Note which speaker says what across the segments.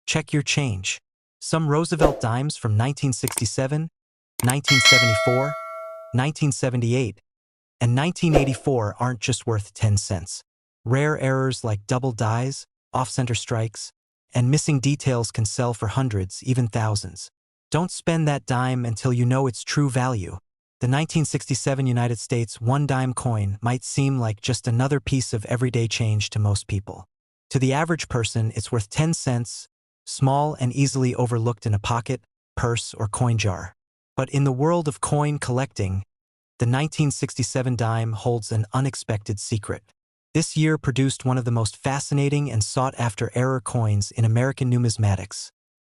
Speaker 1: Check your change. Some Roosevelt dimes from 1967, 1974, 1978, and 1984 aren't just worth 10 cents. Rare errors like double dies, off-center strikes, and missing details can sell for hundreds, even thousands. Don't spend that dime until you know its true value. The 1967 United States one-dime coin might seem like just another piece of everyday change to most people. To the average person, it's worth 10 cents, small and easily overlooked in a pocket, purse, or coin jar. But in the world of coin collecting, the 1967 dime holds an unexpected secret. This year produced one of the most fascinating and sought-after error coins in American numismatics,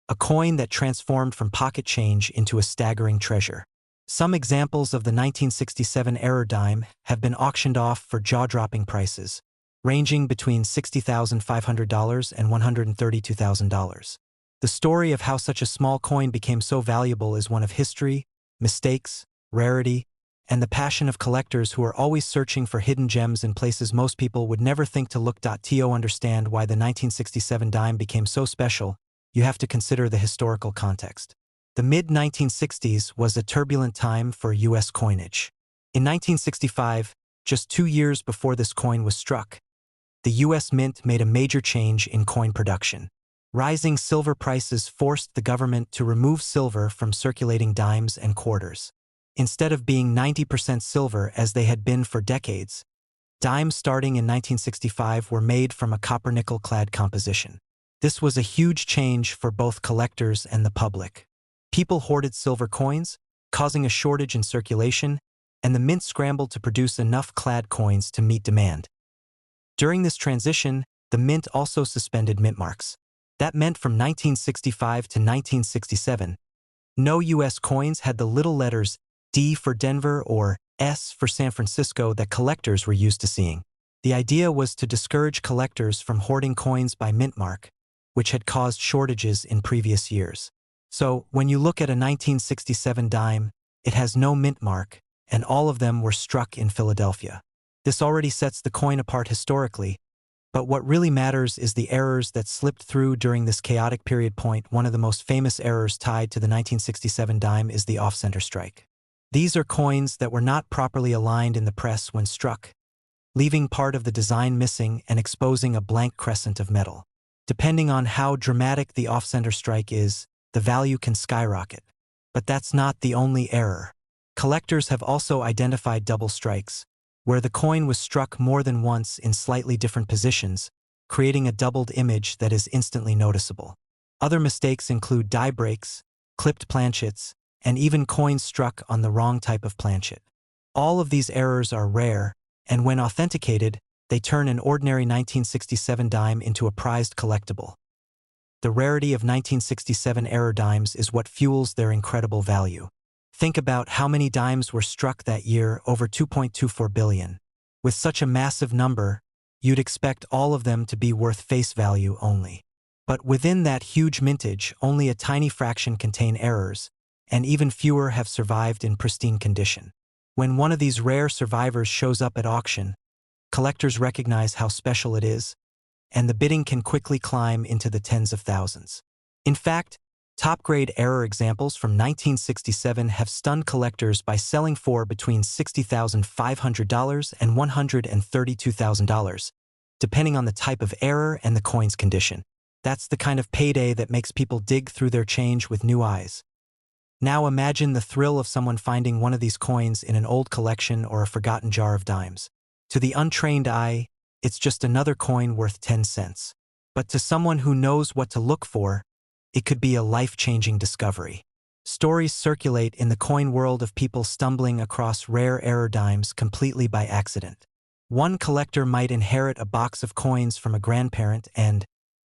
Speaker 1: a coin that transformed from pocket change into a staggering treasure. Some examples of the 1967 error dime have been auctioned off for jaw-dropping prices, ranging between $60,500 and $132,000. The story of how such a small coin became so valuable is one of history, mistakes, rarity, and the passion of collectors who are always searching for hidden gems in places most people would never think to look. To understand why the 1967 dime became so special, you have to consider the historical context. The mid-1960s was a turbulent time for U.S. coinage. In 1965, just 2 years before this coin was struck, the U.S. Mint made a major change in coin production. Rising silver prices forced the government to remove silver from circulating dimes and quarters. Instead of being 90% silver as they had been for decades, dimes starting in 1965 were made from a copper-nickel-clad composition. This was a huge change for both collectors and the public. People hoarded silver coins, causing a shortage in circulation, and the mint scrambled to produce enough clad coins to meet demand. During this transition, the mint also suspended mint marks. That meant from 1965 to 1967, no U.S. coins had the little letters D for Denver or S for San Francisco that collectors were used to seeing. The idea was to discourage collectors from hoarding coins by mint mark, which had caused shortages in previous years. So, when you look at a 1967 dime, it has no mint mark, and all of them were struck in Philadelphia. This already sets the coin apart historically, but what really matters is the errors that slipped through during this chaotic period. One of the most famous errors tied to the 1967 dime is the off-center strike. These are coins that were not properly aligned in the press when struck, leaving part of the design missing and exposing a blank crescent of metal. Depending on how dramatic the off-center strike is, the value can skyrocket. But that's not the only error. Collectors have also identified double strikes, where the coin was struck more than once in slightly different positions, creating a doubled image that is instantly noticeable. Other mistakes include die breaks, clipped planchets, and even coins struck on the wrong type of planchet. All of these errors are rare, and when authenticated, they turn an ordinary 1967 dime into a prized collectible. The rarity of 1967 error dimes is what fuels their incredible value. Think about how many dimes were struck that year, over 2.24 billion. With such a massive number, you'd expect all of them to be worth face value only. But within that huge mintage, only a tiny fraction contain errors, and even fewer have survived in pristine condition. When one of these rare survivors shows up at auction, collectors recognize how special it is, and the bidding can quickly climb into the tens of thousands. In fact, top-grade error examples from 1967 have stunned collectors by selling for between $60,500 and $132,000, depending on the type of error and the coin's condition. That's the kind of payday that makes people dig through their change with new eyes. Now imagine the thrill of someone finding one of these coins in an old collection or a forgotten jar of dimes. To the untrained eye, it's just another coin worth 10 cents. But to someone who knows what to look for, it could be a life-changing discovery. Stories circulate in the coin world of people stumbling across rare error dimes completely by accident. One collector might inherit a box of coins from a grandparent and,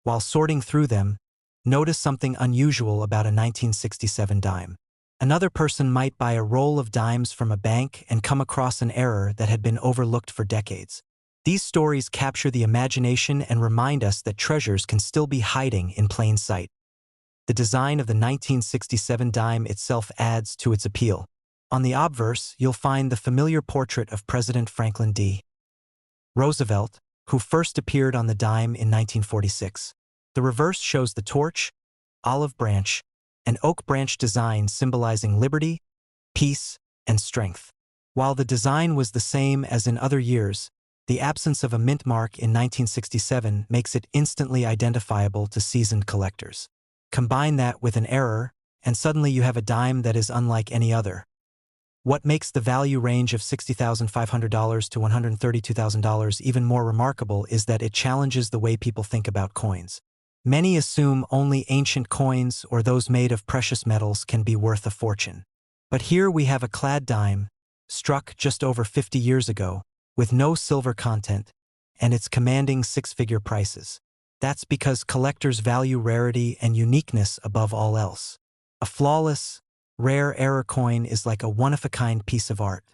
Speaker 1: while sorting through them, notice something unusual about a 1967 dime. Another person might buy a roll of dimes from a bank and come across an error that had been overlooked for decades. These stories capture the imagination and remind us that treasures can still be hiding in plain sight. The design of the 1967 dime itself adds to its appeal. On the obverse, you'll find the familiar portrait of President Franklin D. Roosevelt, who first appeared on the dime in 1946. The reverse shows the torch, olive branch, and oak branch design symbolizing liberty, peace, and strength. While the design was the same as in other years, the absence of a mint mark in 1967 makes it instantly identifiable to seasoned collectors. Combine that with an error, and suddenly you have a dime that is unlike any other. What makes the value range of $60,500 to $132,000 even more remarkable is that it challenges the way people think about coins. Many assume only ancient coins or those made of precious metals can be worth a fortune. But here we have a clad dime, struck just over 50 years ago, with no silver content, and it's commanding six-figure prices. That's because collectors value rarity and uniqueness above all else. A flawless, rare error coin is like a one-of-a-kind piece of art.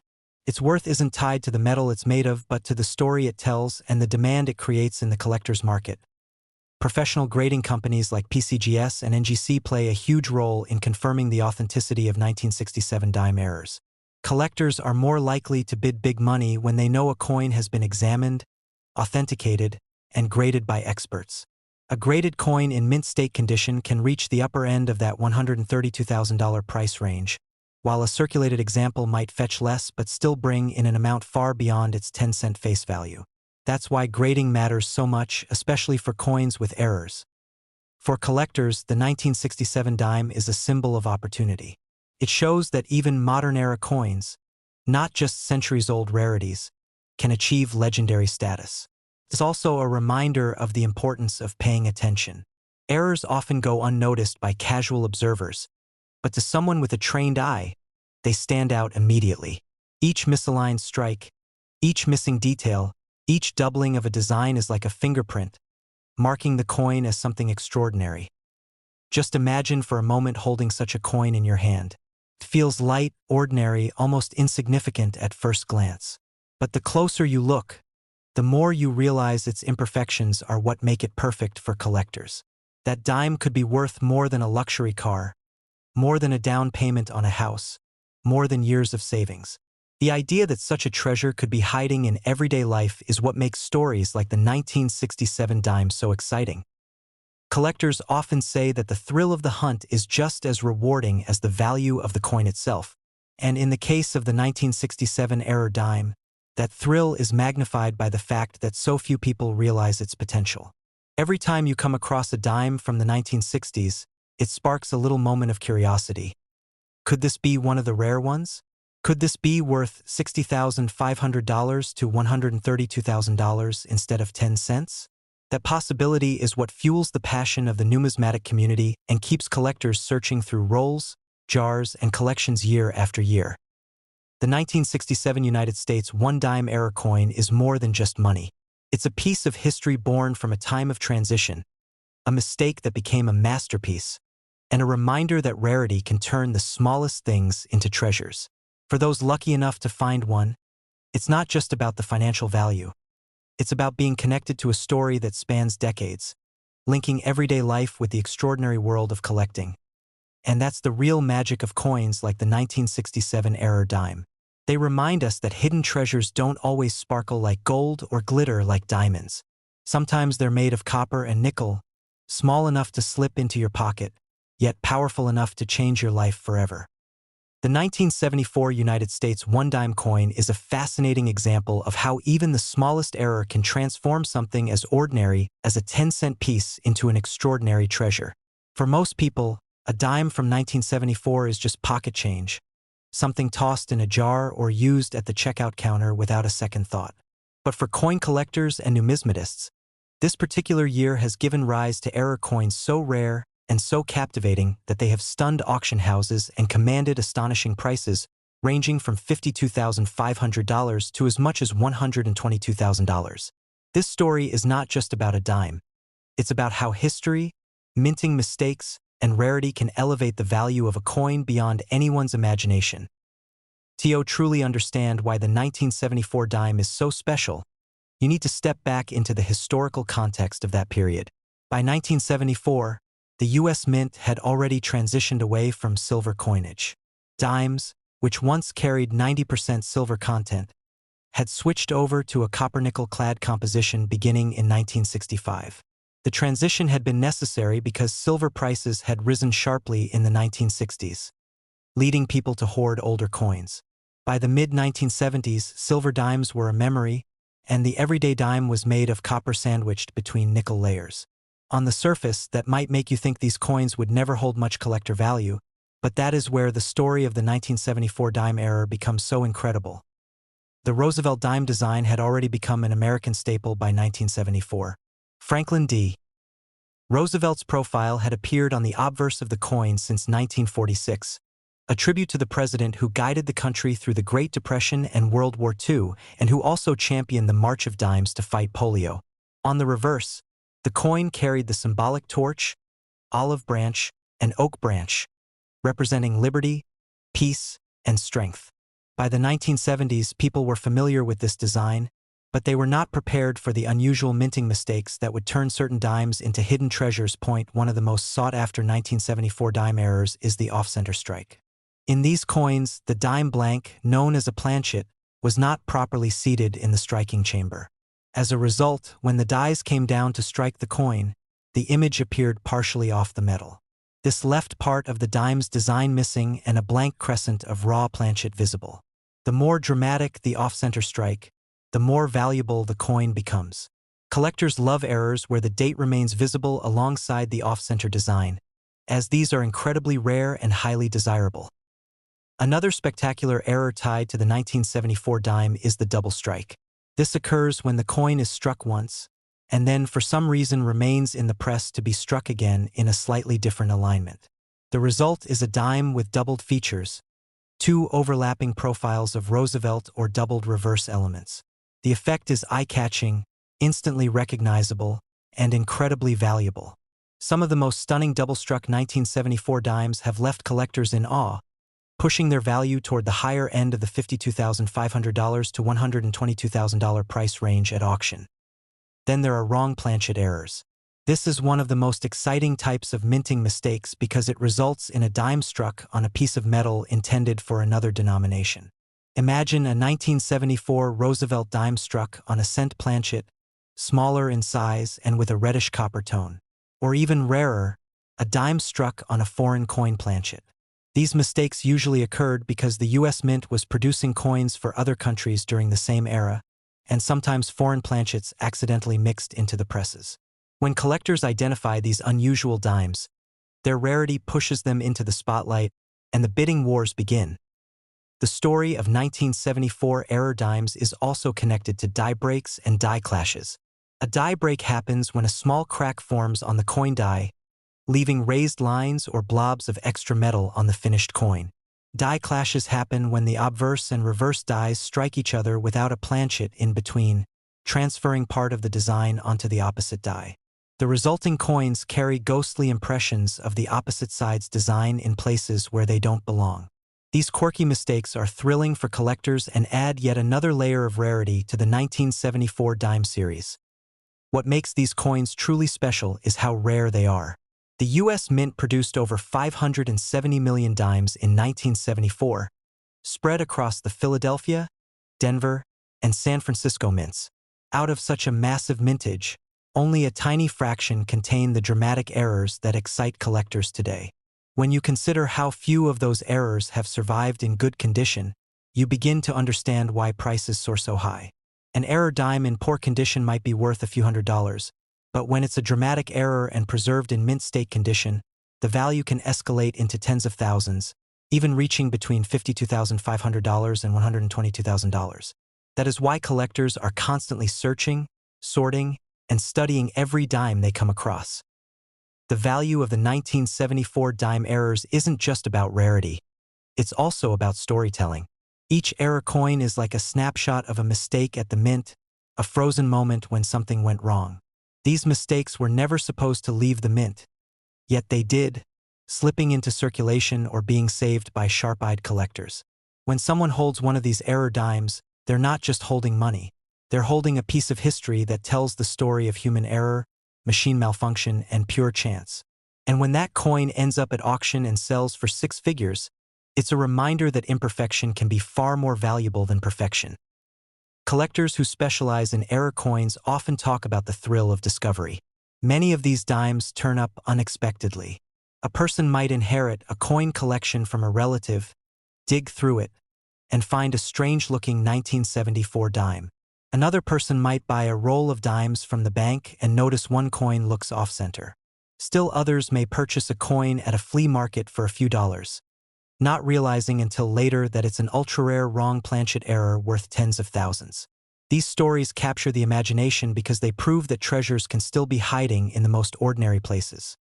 Speaker 1: Its worth isn't tied to the metal it's made of, but to the story it tells and the demand it creates in the collector's market. Professional grading companies like PCGS and NGC play a huge role in confirming the authenticity of 1967 dime errors. Collectors are more likely to bid big money when they know a coin has been examined, authenticated, and graded by experts. A graded coin in mint state condition can reach the upper end of that $132,000 price range, while a circulated example might fetch less but still bring in an amount far beyond its 10-cent face value. That's why grading matters so much, especially for coins with errors. For collectors, the 1967 dime is a symbol of opportunity. It shows that even modern-era coins, not just centuries-old rarities, can achieve legendary status. It's also a reminder of the importance of paying attention. Errors often go unnoticed by casual observers, but to someone with a trained eye, they stand out immediately. Each misaligned strike, each missing detail, each doubling of a design is like a fingerprint, marking the coin as something extraordinary. Just imagine for a moment holding such a coin in your hand. It feels light, ordinary, almost insignificant at first glance. But the closer you look, the more you realize its imperfections are what make it perfect for collectors. That dime could be worth more than a luxury car, more than a down payment on a house, more than years of savings. The idea that such a treasure could be hiding in everyday life is what makes stories like the 1967 dime so exciting. Collectors often say that the thrill of the hunt is just as rewarding as the value of the coin itself. And in the case of the 1967 error dime, that thrill is magnified by the fact that so few people realize its potential. Every time you come across a dime from the 1960s, it sparks a little moment of curiosity. Could this be one of the rare ones? Could this be worth $60,500 to $132,000 instead of 10 cents? That possibility is what fuels the passion of the numismatic community and keeps collectors searching through rolls, jars, and collections year after year. The 1967 United States one-dime error coin is more than just money. It's a piece of history born from a time of transition, a mistake that became a masterpiece, and a reminder that rarity can turn the smallest things into treasures. For those lucky enough to find one, it's not just about the financial value. It's about being connected to a story that spans decades, linking everyday life with the extraordinary world of collecting. And that's the real magic of coins like the 1967 error dime. They remind us that hidden treasures don't always sparkle like gold or glitter like diamonds. Sometimes they're made of copper and nickel, small enough to slip into your pocket, yet powerful enough to change your life forever. The 1974 United States one-dime coin is a fascinating example of how even the smallest error can transform something as ordinary as a 10-cent piece into an extraordinary treasure. For most people, a dime from 1974 is just pocket change, something tossed in a jar or used at the checkout counter without a second thought. But for coin collectors and numismatists, this particular year has given rise to error coins so rare and so captivating that they have stunned auction houses and commanded astonishing prices, ranging from $52,500 to as much as $122,000. This story is not just about a dime. It's about how history, minting mistakes, and rarity can elevate the value of a coin beyond anyone's imagination. To truly understand why the 1974 dime is so special, you need to step back into the historical context of that period. By 1974, the U.S. Mint had already transitioned away from silver coinage. Dimes, which once carried 90% silver content, had switched over to a copper-nickel-clad composition beginning in 1965. The transition had been necessary because silver prices had risen sharply in the 1960s, leading people to hoard older coins. By the mid-1970s, silver dimes were a memory, and the everyday dime was made of copper sandwiched between nickel layers. On the surface, that might make you think these coins would never hold much collector value, but that is where the story of the 1974 dime era becomes so incredible. The Roosevelt dime design had already become an American staple by 1974. Franklin D. Roosevelt's profile had appeared on the obverse of the coin since 1946, a tribute to the president who guided the country through the Great Depression and World War II and who also championed the March of Dimes to fight polio. On the reverse, the coin carried the symbolic torch, olive branch, and oak branch, representing liberty, peace, and strength. By the 1970s, people were familiar with this design, but they were not prepared for the unusual minting mistakes that would turn certain dimes into hidden treasures. One of the most sought-after 1974 dime errors is the off-center strike. In these coins, the dime blank, known as a planchet, was not properly seated in the striking chamber. As a result, when the dies came down to strike the coin, the image appeared partially off the metal. This left part of the dime's design missing and a blank crescent of raw planchet visible. The more dramatic the off-center strike, the more valuable the coin becomes. Collectors love errors where the date remains visible alongside the off-center design, as these are incredibly rare and highly desirable. Another spectacular error tied to the 1974 dime is the double strike. This occurs when the coin is struck once, and then for some reason remains in the press to be struck again in a slightly different alignment. The result is a dime with doubled features, two overlapping profiles of Roosevelt or doubled reverse elements. The effect is eye-catching, instantly recognizable, and incredibly valuable. Some of the most stunning double-struck 1974 dimes have left collectors in awe, pushing their value toward the higher end of the $52,500 to $122,000 price range at auction. Then there are wrong planchet errors. This is one of the most exciting types of minting mistakes because it results in a dime struck on a piece of metal intended for another denomination. Imagine a 1974 Roosevelt dime struck on a cent planchet, smaller in size and with a reddish copper tone. Or even rarer, a dime struck on a foreign coin planchet. These mistakes usually occurred because the U.S. Mint was producing coins for other countries during the same era, and sometimes foreign planchets accidentally mixed into the presses. When collectors identify these unusual dimes, their rarity pushes them into the spotlight, and the bidding wars begin. The story of 1974 error dimes is also connected to die breaks and die clashes. A die break happens when a small crack forms on the coin die, leaving raised lines or blobs of extra metal on the finished coin. Die clashes happen when the obverse and reverse dies strike each other without a planchet in between, transferring part of the design onto the opposite die. The resulting coins carry ghostly impressions of the opposite side's design in places where they don't belong. These quirky mistakes are thrilling for collectors and add yet another layer of rarity to the 1974 dime series. What makes these coins truly special is how rare they are. The U.S. Mint produced over 570 million dimes in 1974, spread across the Philadelphia, Denver, and San Francisco mints. Out of such a massive mintage, only a tiny fraction contain the dramatic errors that excite collectors today. When you consider how few of those errors have survived in good condition, you begin to understand why prices soar so high. An error dime in poor condition might be worth a few $100s, but when it's a dramatic error and preserved in mint state condition, the value can escalate into tens of thousands, even reaching between $52,500 and $122,000. That is why collectors are constantly searching, sorting, and studying every dime they come across. The value of the 1974 dime errors isn't just about rarity. It's also about storytelling. Each error coin is like a snapshot of a mistake at the mint, a frozen moment when something went wrong. These mistakes were never supposed to leave the mint, yet they did, slipping into circulation or being saved by sharp-eyed collectors. When someone holds one of these error dimes, they're not just holding money. They're holding a piece of history that tells the story of human error, machine malfunction, and pure chance. And when that coin ends up at auction and sells for six figures, it's a reminder that imperfection can be far more valuable than perfection. Collectors who specialize in error coins often talk about the thrill of discovery. Many of these dimes turn up unexpectedly. A person might inherit a coin collection from a relative, dig through it, and find a strange-looking 1974 dime. Another person might buy a roll of dimes from the bank and notice one coin looks off-center. Still others may purchase a coin at a flea market for a few dollars, not realizing until later that it's an ultra-rare wrong planchet error worth tens of thousands. These stories capture the imagination because they prove that treasures can still be hiding in the most ordinary places.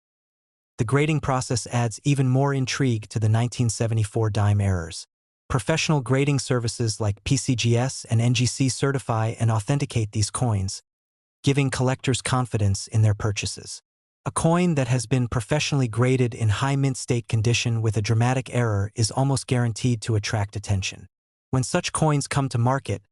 Speaker 1: The grading process adds even more intrigue to the 1974 dime errors. Professional grading services like PCGS and NGC certify and authenticate these coins, giving collectors confidence in their purchases. A coin that has been professionally graded in high mint state condition with a dramatic error is almost guaranteed to attract attention. When such coins come to market,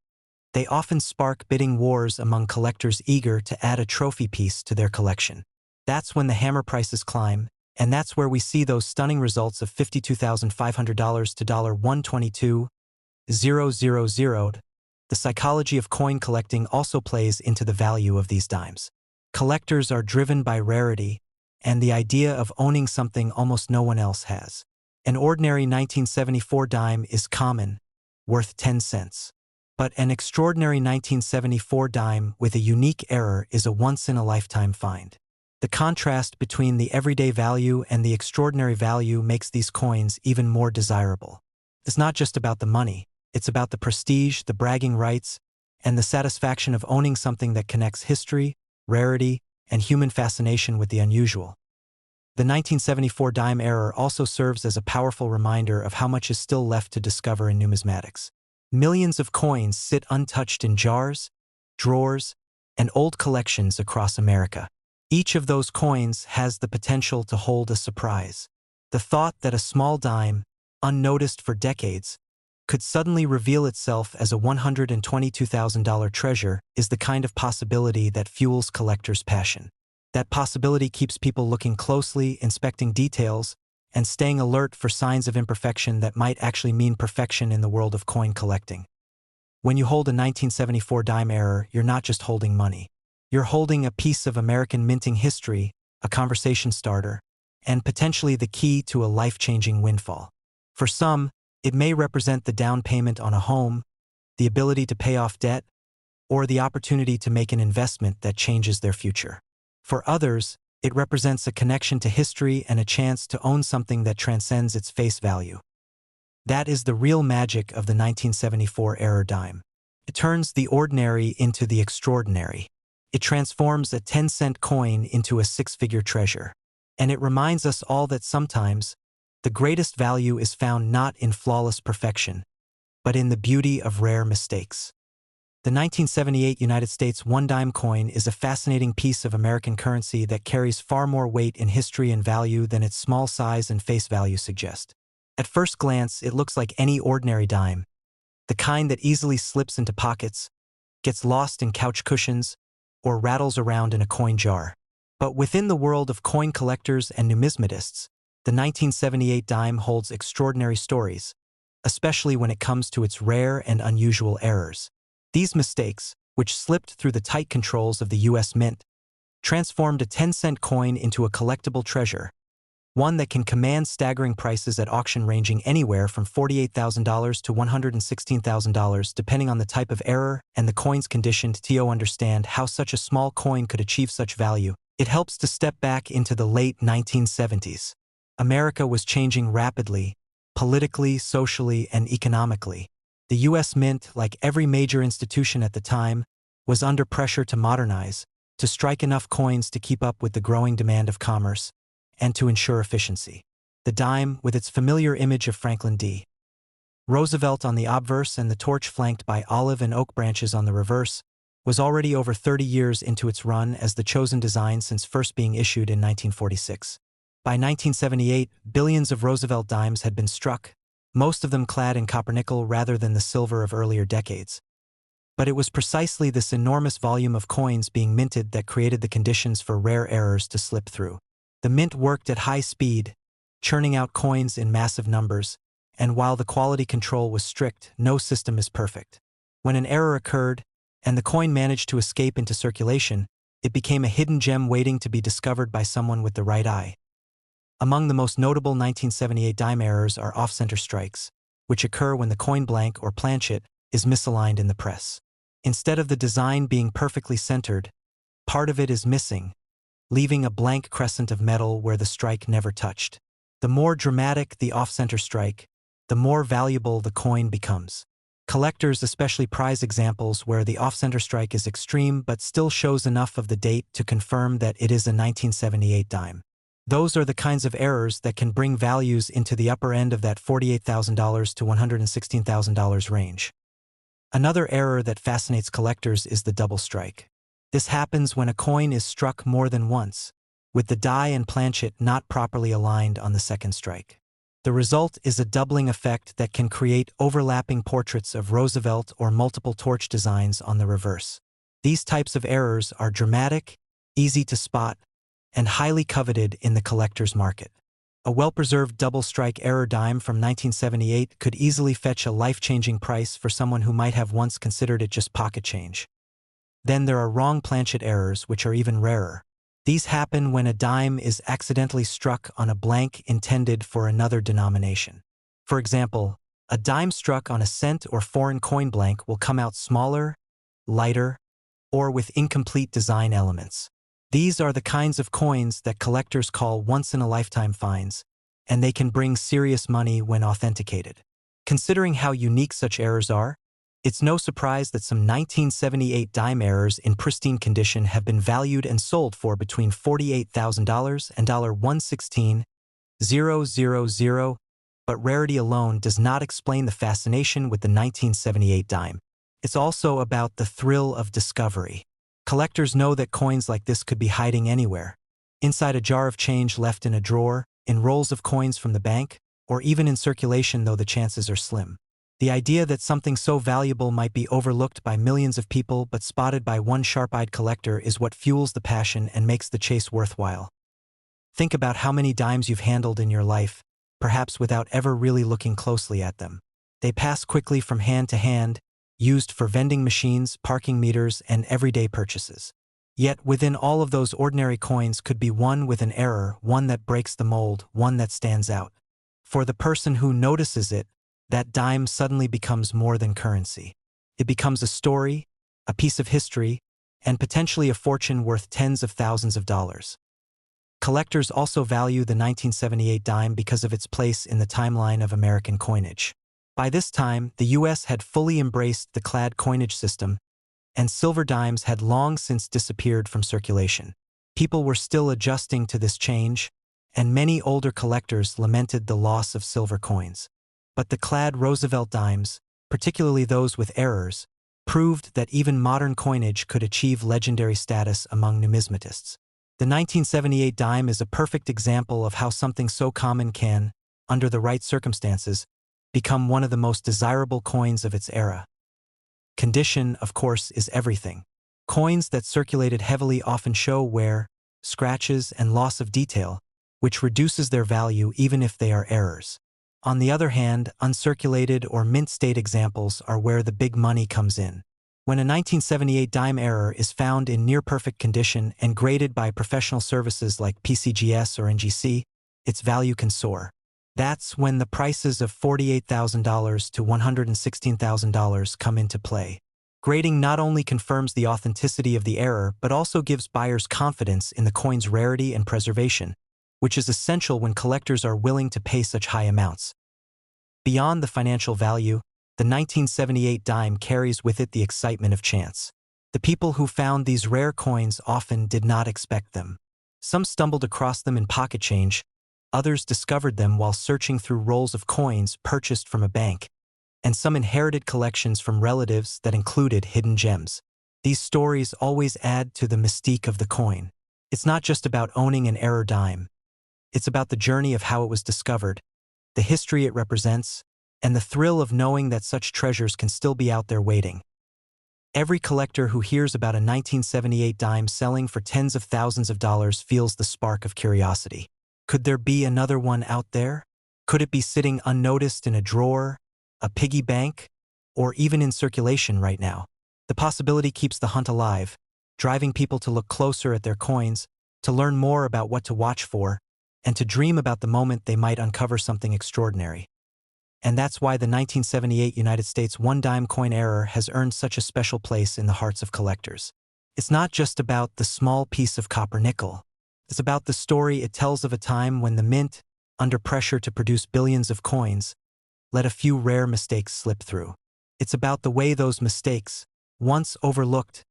Speaker 1: they often spark bidding wars among collectors eager to add a trophy piece to their collection. That's when the hammer prices climb, and that's where we see those stunning results of $52,500 to $122,000. The psychology of coin collecting also plays into the value of these dimes. Collectors are driven by rarity and the idea of owning something almost no one else has. An ordinary 1974 dime is common, worth 10 cents. But an extraordinary 1974 dime with a unique error is a once-in-a-lifetime find. The contrast between the everyday value and the extraordinary value makes these coins even more desirable. It's not just about the money, it's about the prestige, the bragging rights, and the satisfaction of owning something that connects history, rarity, and human fascination with the unusual. The 1974 dime error also serves as a powerful reminder of how much is still left to discover in numismatics. Millions of coins sit untouched in jars, drawers, and old collections across America. Each of those coins has the potential to hold a surprise. The thought that a small dime, unnoticed for decades, could suddenly reveal itself as a $122,000 treasure is the kind of possibility that fuels collectors' passion. That possibility keeps people looking closely, inspecting details, and staying alert for signs of imperfection that might actually mean perfection in the world of coin collecting. When you hold a 1974 dime error, you're not just holding money. You're holding a piece of American minting history, a conversation starter, and potentially the key to a life-changing windfall. For some, it may represent the down payment on a home, the ability to pay off debt, or the opportunity to make an investment that changes their future. For others, it represents a connection to history and a chance to own something that transcends its face value. That is the real magic of the 1974 error dime. It turns the ordinary into the extraordinary. It transforms a 10-cent coin into a six-figure treasure. And it reminds us all that sometimes, the greatest value is found not in flawless perfection, but in the beauty of rare mistakes. The 1978 United States one-dime coin is a fascinating piece of American currency that carries far more weight in history and value than its small size and face value suggest. At first glance, it looks like any ordinary dime, the kind that easily slips into pockets, gets lost in couch cushions, or rattles around in a coin jar. But within the world of coin collectors and numismatists, the 1978 dime holds extraordinary stories, especially when it comes to its rare and unusual errors. These mistakes, which slipped through the tight controls of the U.S. Mint, transformed a 10-cent coin into a collectible treasure, one that can command staggering prices at auction ranging anywhere from $48,000 to $116,000 depending on the type of error and the coin's condition. To understand how such a small coin could achieve such value, it helps to step back into the late 1970s. America was changing rapidly, politically, socially, and economically. The U.S. Mint, like every major institution at the time, was under pressure to modernize, to strike enough coins to keep up with the growing demand of commerce, and to ensure efficiency. The dime, with its familiar image of Franklin D. Roosevelt on the obverse and the torch flanked by olive and oak branches on the reverse, was already over 30 years into its run as the chosen design since first being issued in 1946. By 1978, billions of Roosevelt dimes had been struck, most of them clad in copper-nickel rather than the silver of earlier decades. But it was precisely this enormous volume of coins being minted that created the conditions for rare errors to slip through. The mint worked at high speed, churning out coins in massive numbers, and while the quality control was strict, no system is perfect. When an error occurred, and the coin managed to escape into circulation, It became a hidden gem waiting to be discovered by someone with the right eye. Among the most notable 1978 dime errors are off-center strikes, which occur when the coin blank or planchet is misaligned in the press. Instead of the design being perfectly centered, part of it is missing, leaving a blank crescent of metal where the strike never touched. The more dramatic the off-center strike, the more valuable the coin becomes. Collectors especially prize examples where the off-center strike is extreme but still shows enough of the date to confirm that it is a 1978 dime. Those are the kinds of errors that can bring values into the upper end of that $48,000 to $116,000 range. Another error that fascinates collectors is the double strike. This happens when a coin is struck more than once, with the die and planchet not properly aligned on the second strike. The result is a doubling effect that can create overlapping portraits of Roosevelt or multiple torch designs on the reverse. These types of errors are dramatic, easy to spot, and highly coveted in the collector's market. A well-preserved double-strike error dime from 1978 could easily fetch a life-changing price for someone who might have once considered it just pocket change. Then there are wrong planchet errors, which are even rarer. These happen when a dime is accidentally struck on a blank intended for another denomination. For example, a dime struck on a cent or foreign coin blank will come out smaller, lighter, or with incomplete design elements. These are the kinds of coins that collectors call once-in-a-lifetime finds, and they can bring serious money when authenticated. Considering how unique such errors are, it's no surprise that some 1978 dime errors in pristine condition have been valued and sold for between $48,000 and $116,000, but rarity alone does not explain the fascination with the 1978 dime. It's also about the thrill of discovery. Collectors know that coins like this could be hiding anywhere. Inside a jar of change left in a drawer, in rolls of coins from the bank, or even in circulation, though the chances are slim. The idea that something so valuable might be overlooked by millions of people but spotted by one sharp-eyed collector is what fuels the passion and makes the chase worthwhile. Think about how many dimes you've handled in your life, perhaps without ever really looking closely at them. They pass quickly from hand to hand, used for vending machines, parking meters, and everyday purchases. Yet within all of those ordinary coins could be one with an error, one that breaks the mold, one that stands out. For the person who notices it, that dime suddenly becomes more than currency. It becomes a story, a piece of history, and potentially a fortune worth tens of thousands of dollars. Collectors also value the 1978 dime because of its place in the timeline of American coinage. By this time, the U.S. had fully embraced the clad coinage system, and silver dimes had long since disappeared from circulation. People were still adjusting to this change, and many older collectors lamented the loss of silver coins. But the clad Roosevelt dimes, particularly those with errors, proved that even modern coinage could achieve legendary status among numismatists. The 1978 dime is a perfect example of how something so common can, under the right circumstances, become one of the most desirable coins of its era. Condition, of course, is everything. Coins that circulated heavily often show wear, scratches, and loss of detail, which reduces their value even if they are errors. On the other hand, uncirculated or mint-state examples are where the big money comes in. When a 1978 dime error is found in near-perfect condition and graded by professional services like PCGS or NGC, its value can soar. That's when the prices of $48,000 to $116,000 come into play. Grading not only confirms the authenticity of the error but also gives buyers confidence in the coin's rarity and preservation, which is essential when collectors are willing to pay such high amounts. Beyond the financial value, the 1978 dime carries with it the excitement of chance. The people who found these rare coins often did not expect them. Some stumbled across them in pocket change, others discovered them while searching through rolls of coins purchased from a bank, and some inherited collections from relatives that included hidden gems. These stories always add to the mystique of the coin. It's not just about owning an error dime. It's about the journey of how it was discovered, the history it represents, and the thrill of knowing that such treasures can still be out there waiting. Every collector who hears about a 1978 dime selling for tens of thousands of dollars feels the spark of curiosity. Could there be another one out there? Could it be sitting unnoticed in a drawer, a piggy bank, or even in circulation right now? The possibility keeps the hunt alive, driving people to look closer at their coins, to learn more about what to watch for, and to dream about the moment they might uncover something extraordinary. And that's why the 1978 United States one-dime coin error has earned such a special place in the hearts of collectors. It's not just about the small piece of copper nickel. It's about the story it tells of a time when the mint, under pressure to produce billions of coins, let a few rare mistakes slip through. It's about the way those mistakes, once overlooked,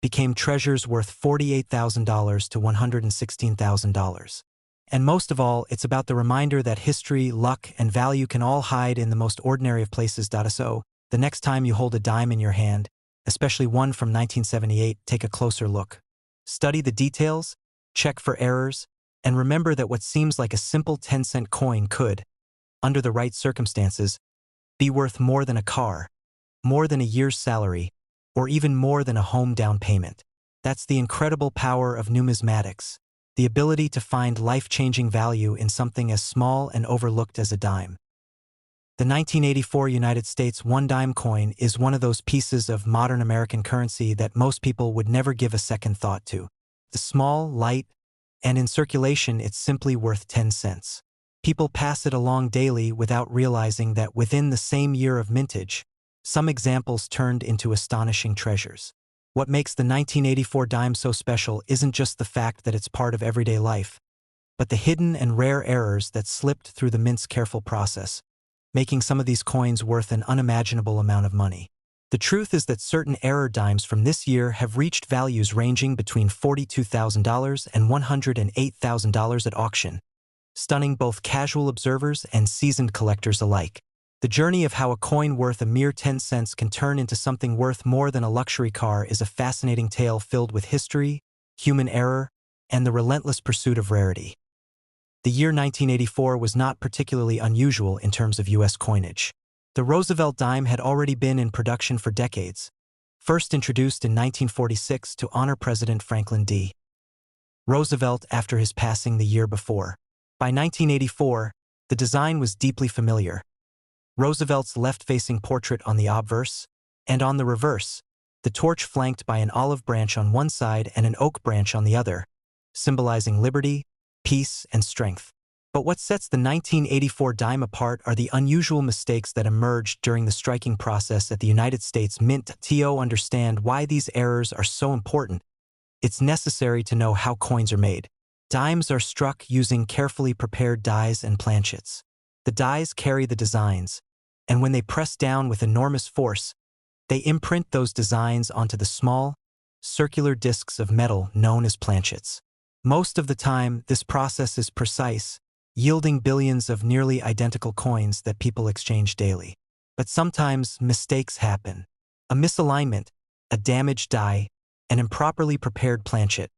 Speaker 1: became treasures worth $48,000 to $116,000. And most of all, it's about the reminder that history, luck, and value can all hide in the most ordinary of places. So, the next time you hold a dime in your hand, especially one from 1978, take a closer look. Study the details, check for errors, and remember that what seems like a simple 10-cent coin could, under the right circumstances, be worth more than a car, more than a year's salary, or even more than a home down payment. That's the incredible power of numismatics, the ability to find life-changing value in something as small and overlooked as a dime. The 1984 United States one-dime coin is one of those pieces of modern American currency that most people would never give a second thought to. It's small, light, and in circulation it's simply worth 10 cents. People pass it along daily without realizing that within the same year of mintage, some examples turned into astonishing treasures. What makes the 1984 dime so special isn't just the fact that it's part of everyday life, but the hidden and rare errors that slipped through the mint's careful process, making some of these coins worth an unimaginable amount of money. The truth is that certain error dimes from this year have reached values ranging between $42,000 and $108,000 at auction, stunning both casual observers and seasoned collectors alike. The journey of how a coin worth a mere 10 cents can turn into something worth more than a luxury car is a fascinating tale filled with history, human error, and the relentless pursuit of rarity. The year 1984 was not particularly unusual in terms of U.S. coinage. The Roosevelt dime had already been in production for decades, first introduced in 1946 to honor President Franklin D. Roosevelt after his passing the year before. By 1984, the design was deeply familiar. Roosevelt's left-facing portrait on the obverse, and on the reverse, the torch flanked by an olive branch on one side and an oak branch on the other, symbolizing liberty, peace, and strength. But what sets the 1984 dime apart are the unusual mistakes that emerged during the striking process at the United States Mint. To understand why these errors are so important, it's necessary to know how coins are made. Dimes are struck using carefully prepared dies and planchets. The dies carry the designs, and when they press down with enormous force, they imprint those designs onto the small, circular discs of metal known as planchets. Most of the time, this process is precise, yielding billions of nearly identical coins that people exchange daily. But sometimes mistakes happen. A misalignment, a damaged die, an improperly prepared planchet.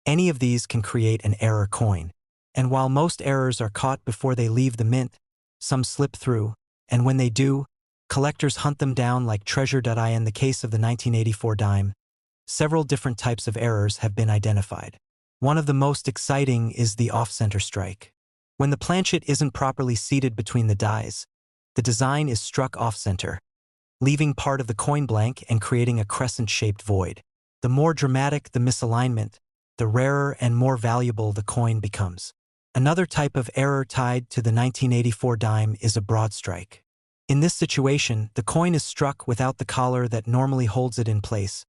Speaker 1: Any of these can create an error coin. And while most errors are caught before they leave the mint, some slip through, and when they do, collectors hunt them down like treasure. In the case of the 1984 dime, several different types of errors have been identified. One of the most exciting is the off-center strike. When the planchet isn't properly seated between the dies, the design is struck off-center, leaving part of the coin blank and creating a crescent-shaped void. The more dramatic the misalignment, the rarer and more valuable the coin becomes. Another type of error tied to the 1984 dime is a broad strike. In this situation, the coin is struck without the collar that normally holds it in place,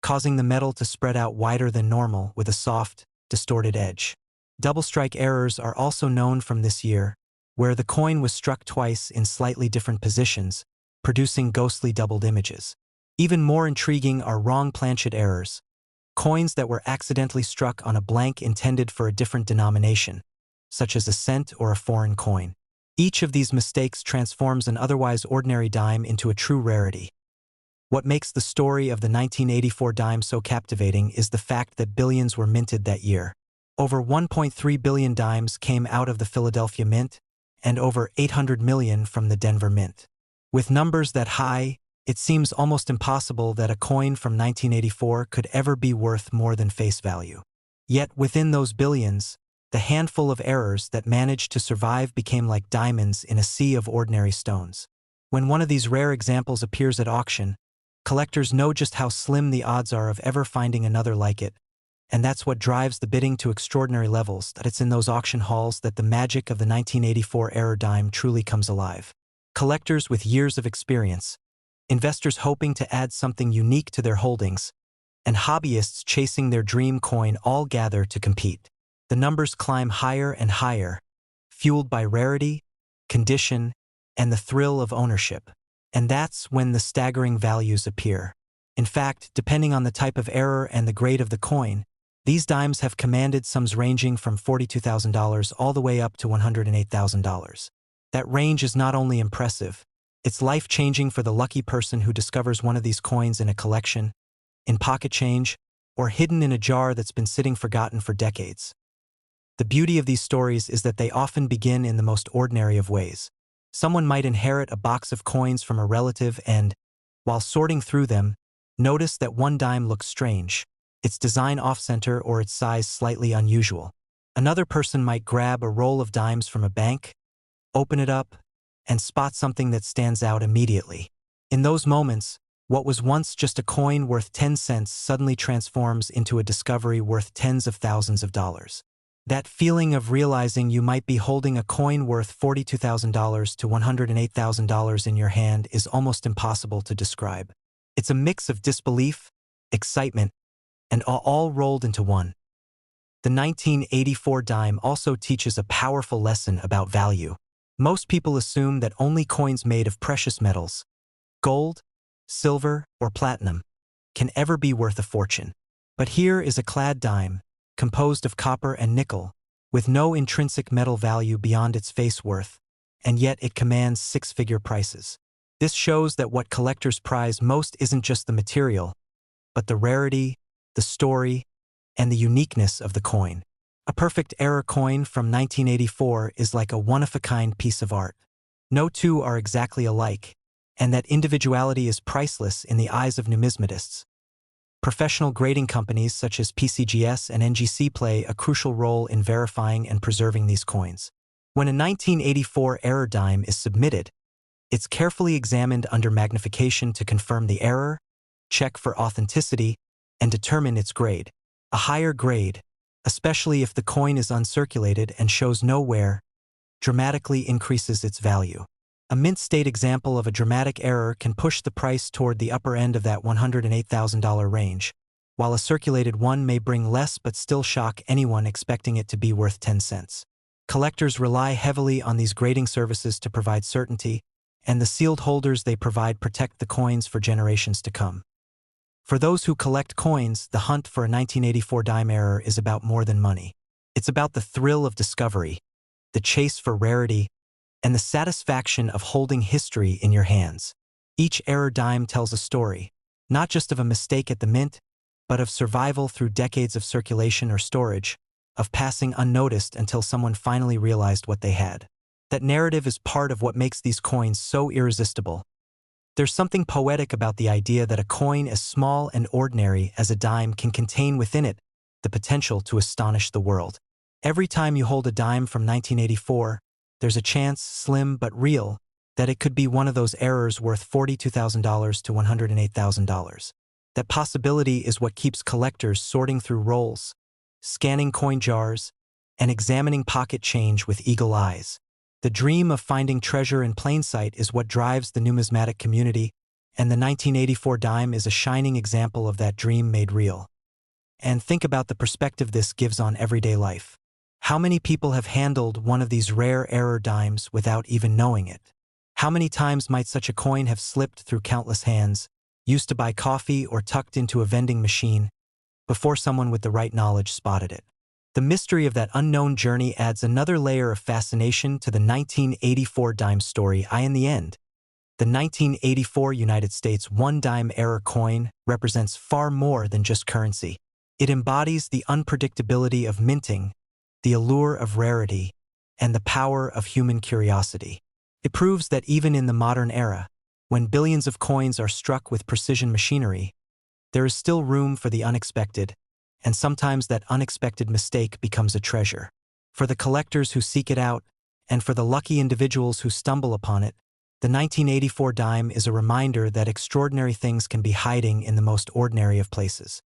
Speaker 1: causing the metal to spread out wider than normal with a soft, distorted edge. Double strike errors are also known from this year, where the coin was struck twice in slightly different positions, producing ghostly doubled images. Even more intriguing are wrong planchet errors, coins that were accidentally struck on a blank intended for a different denomination, such as a cent or a foreign coin. Each of these mistakes transforms an otherwise ordinary dime into a true rarity. What makes the story of the 1984 dime so captivating is the fact that billions were minted that year. Over 1.3 billion dimes came out of the Philadelphia Mint, and over 800 million from the Denver Mint. With numbers that high, it seems almost impossible that a coin from 1984 could ever be worth more than face value. Yet within those billions, the handful of errors that managed to survive became like diamonds in a sea of ordinary stones. When one of these rare examples appears at auction, Collectors know just how slim the odds are of ever finding another like it, and that's what drives the bidding to extraordinary levels, that it's in those auction halls that the magic of the 1984 error dime truly comes alive. Collectors with years of experience, investors hoping to add something unique to their holdings, and hobbyists chasing their dream coin all gather to compete. The numbers climb higher and higher, fueled by rarity, condition, and the thrill of ownership. And that's when the staggering values appear. In fact, depending on the type of error and the grade of the coin, these dimes have commanded sums ranging from $42,000 all the way up to $108,000. That range is not only impressive, it's life-changing for the lucky person who discovers one of these coins in a collection, in pocket change, or hidden in a jar that's been sitting forgotten for decades. The beauty of these stories is that they often begin in the most ordinary of ways. Someone might inherit a box of coins from a relative and, while sorting through them, notice that one dime looks strange, its design off-center or its size slightly unusual. Another person might grab a roll of dimes from a bank, open it up, and spot something that stands out immediately. In those moments, what was once just a coin worth 10 cents suddenly transforms into a discovery worth tens of thousands of dollars. That feeling of realizing you might be holding a coin worth $42,000 to $108,000 in your hand is almost impossible to describe. It's a mix of disbelief, excitement, and all rolled into one. The 1984 dime also teaches a powerful lesson about value. Most people assume that only coins made of precious metals, gold, silver, or platinum, can ever be worth a fortune. But here is a clad dime, composed of copper and nickel, with no intrinsic metal value beyond its face worth, and yet it commands six-figure prices. This shows that what collectors prize most isn't just the material, but the rarity, the story, and the uniqueness of the coin. A perfect error coin from 1984 is like a one-of-a-kind piece of art. No two are exactly alike, and that individuality is priceless in the eyes of numismatists. Professional grading companies such as PCGS and NGC play a crucial role in verifying and preserving these coins. When a 1984 error dime is submitted, it's carefully examined under magnification to confirm the error, check for authenticity, and determine its grade. A higher grade, especially if the coin is uncirculated and shows no wear, dramatically increases its value. A mint-state example of a dramatic error can push the price toward the upper end of that $108,000 range, while a circulated one may bring less but still shock anyone expecting it to be worth 10 cents. Collectors rely heavily on these grading services to provide certainty, and the sealed holders they provide protect the coins for generations to come. For those who collect coins, the hunt for a 1984 dime error is about more than money. It's about the thrill of discovery, the chase for rarity, and the satisfaction of holding history in your hands. Each error dime tells a story, not just of a mistake at the mint, but of survival through decades of circulation or storage, of passing unnoticed until someone finally realized what they had. That narrative is part of what makes these coins so irresistible. There's something poetic about the idea that a coin as small and ordinary as a dime can contain within it the potential to astonish the world. Every time you hold a dime from 1984, there's a chance, slim but real, that it could be one of those errors worth $42,000 to $108,000. That possibility is what keeps collectors sorting through rolls, scanning coin jars, and examining pocket change with eagle eyes. The dream of finding treasure in plain sight is what drives the numismatic community, and the 1984 dime is a shining example of that dream made real. And think about the perspective this gives on everyday life. How many people have handled one of these rare error dimes without even knowing it? How many times might such a coin have slipped through countless hands, used to buy coffee or tucked into a vending machine, before someone with the right knowledge spotted it? The mystery of that unknown journey adds another layer of fascination to the 1984 dime story. In the end, the 1984 United States one-dime error coin represents far more than just currency. It embodies the unpredictability of minting, the allure of rarity, and the power of human curiosity. It proves that even in the modern era, when billions of coins are struck with precision machinery, there is still room for the unexpected, and sometimes that unexpected mistake becomes a treasure. For the collectors who seek it out, and for the lucky individuals who stumble upon it, The 1984 dime is a reminder that extraordinary things can be hiding in the most ordinary of places.